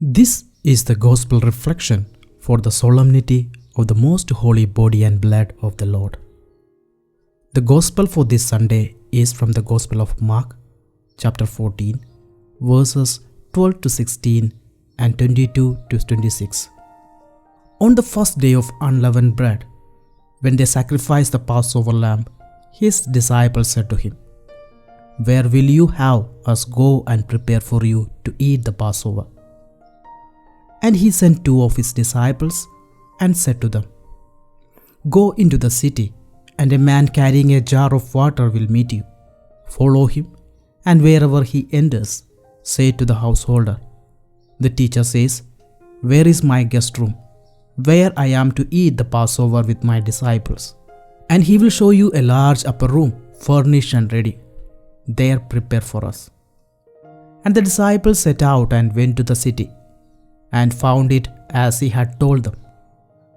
This is the Gospel reflection for the solemnity of the most holy body and blood of the Lord. The Gospel for this Sunday is from the Gospel of Mark, chapter 14, verses 12 to 16 and 22 to 26. On the first day of Unleavened Bread, when they sacrificed the Passover lamb, his disciples said to him, "Where will you have us go and prepare for you to eat the Passover?" And he sent two of his disciples and said to them, "Go into the city, and a man carrying a jar of water will meet you. Follow him, and wherever he enters, say to the householder, 'The teacher says, where is my guest room, where I am to eat the Passover with my disciples?' And he will show you a large upper room, furnished and ready. There prepare for us." And the disciples set out and went to the city, and found it as he had told them,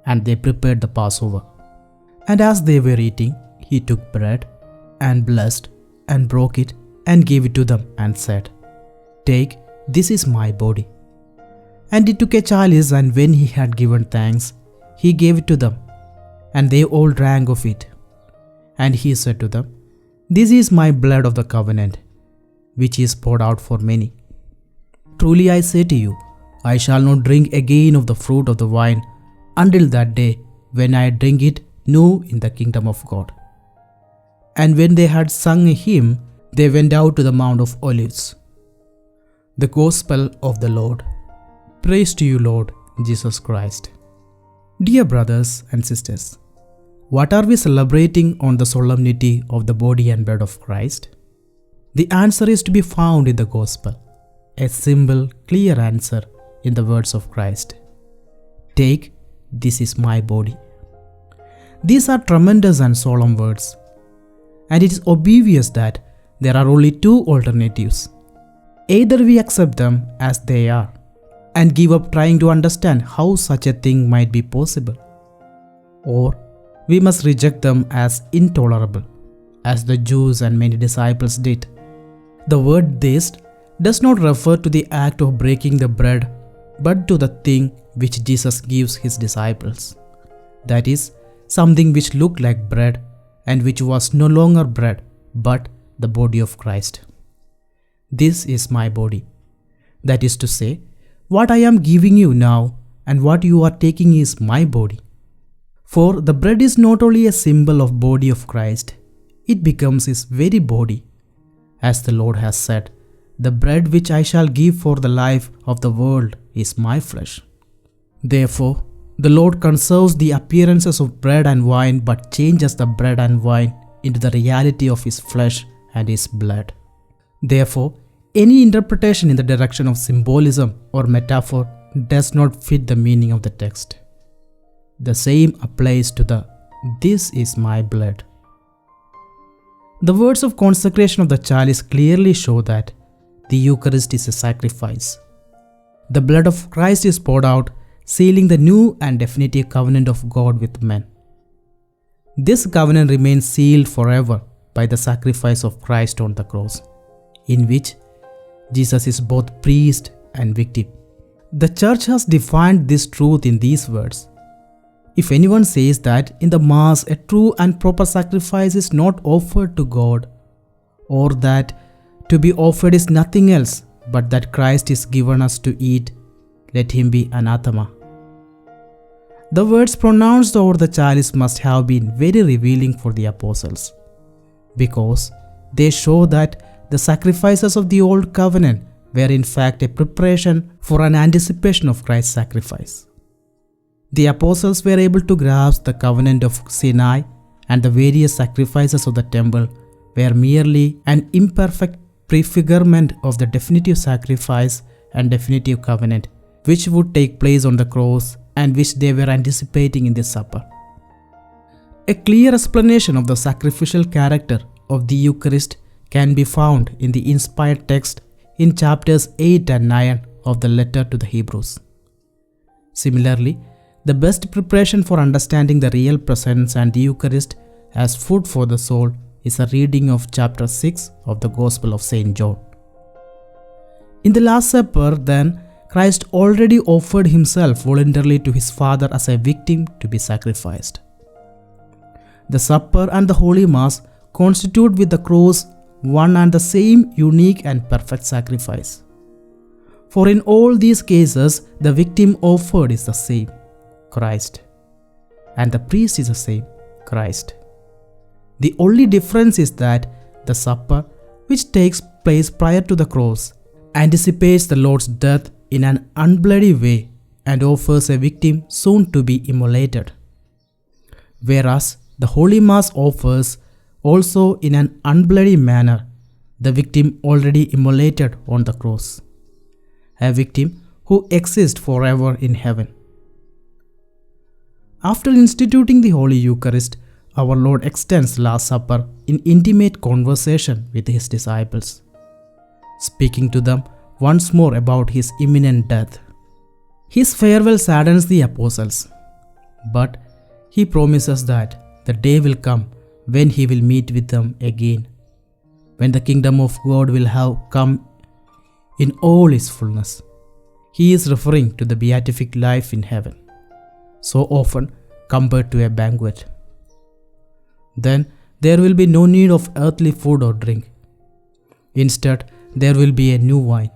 and they prepared the Passover. And as they were eating, he took bread, and blessed, and broke it, and gave it to them, and said, "Take, this is my body." And he took a chalice, and when he had given thanks, he gave it to them, and they all drank of it. And he said to them, "This is my blood of the covenant, which is poured out for many. Truly I say to you, I shall not drink again of the fruit of the vine until that day when I drink it new in the kingdom of God." And when they had sung a hymn, they went out to the Mount of Olives. The Gospel of the Lord. Praise to you, Lord Jesus Christ. Dear brothers and sisters, what are we celebrating on the solemnity of the body and blood of Christ? The answer is to be found in the Gospel, a simple, clear answer in the words of Christ. "Take, this is my body." These are tremendous and solemn words, and it is obvious that there are only two alternatives. Either we accept them as they are and give up trying to understand how such a thing might be possible, or we must reject them as intolerable, as the Jews and many disciples did. The word "taste" does not refer to the act of breaking the bread, but to the thing which Jesus gives his disciples. That is, something which looked like bread and which was no longer bread, but the body of Christ. "This is my body." That is to say, what I am giving you now and what you are taking is my body. For the bread is not only a symbol of body of Christ, it becomes his very body. As the Lord has said, "The bread which I shall give for the life of the world is my flesh." Therefore, the Lord conserves the appearances of bread and wine but changes the bread and wine into the reality of his flesh and his blood. Therefore, any interpretation in the direction of symbolism or metaphor does not fit the meaning of the text. The same applies to the "this is my blood." The words of consecration of the chalice clearly show that the Eucharist is a sacrifice. The blood of Christ is poured out, sealing the new and definitive covenant of God with men. This covenant remains sealed forever by the sacrifice of Christ on the cross, in which Jesus is both priest and victim. The Church has defined this truth in these words: "If anyone says that in the Mass a true and proper sacrifice is not offered to God, or that to be offered is nothing else but that Christ is given us to eat, let him be anathema." The words pronounced over the chalice must have been very revealing for the apostles, because they show that the sacrifices of the Old Covenant were in fact a preparation for an anticipation of Christ's sacrifice. The apostles were able to grasp the covenant of Sinai, and the various sacrifices of the temple were merely an imperfect prefigurement of the definitive sacrifice and definitive covenant which would take place on the cross and which they were anticipating in the supper. A clear explanation of the sacrificial character of the Eucharist can be found in the inspired text in chapters 8 and 9 of the letter to the Hebrews. Similarly, the best preparation for understanding the real presence and the Eucharist as food for the soul is a reading of chapter 6 of the Gospel of St. John. In the Last Supper, then, Christ already offered himself voluntarily to his Father as a victim to be sacrificed. The supper and the Holy Mass constitute with the cross one and the same unique and perfect sacrifice. For in all these cases, the victim offered is the same, Christ, and the priest is the same, Christ. The only difference is that the supper, which takes place prior to the cross, anticipates the Lord's death in an unbloody way and offers a victim soon to be immolated, whereas the Holy Mass offers also in an unbloody manner the victim already immolated on the cross, a victim who exists forever in heaven. After instituting the Holy Eucharist, our Lord extends Last Supper in intimate conversation with his disciples, speaking to them once more about his imminent death. His farewell saddens the apostles, but he promises that the day will come when he will meet with them again, when the kingdom of God will have come in all its fullness. He is referring to the beatific life in heaven, so often compared to a banquet. Then there will be no need of earthly food or drink. Instead, there will be a new wine.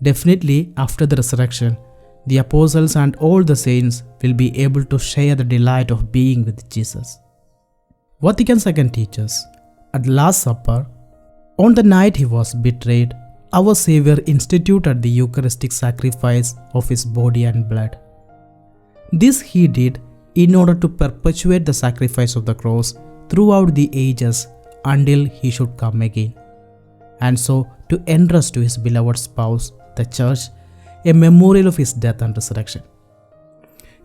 Definitely, after the resurrection, the apostles and all the saints will be able to share the delight of being with Jesus. Vatican II teaches, at the Last Supper, on the night he was betrayed, our Savior instituted the Eucharistic sacrifice of his body and blood. This he did in order to perpetuate the sacrifice of the cross throughout the ages until he should come again, and so to entrust to his beloved spouse, the Church, a memorial of his death and resurrection,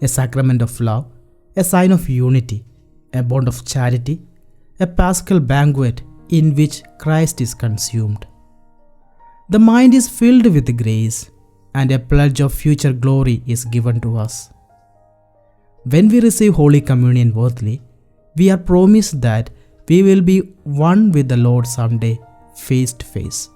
a sacrament of love, a sign of unity, a bond of charity, a paschal banquet in which Christ is consumed. The mind is filled with grace, and a pledge of future glory is given to us. When we receive Holy Communion worthily, we are promised that we will be one with the Lord someday, face to face.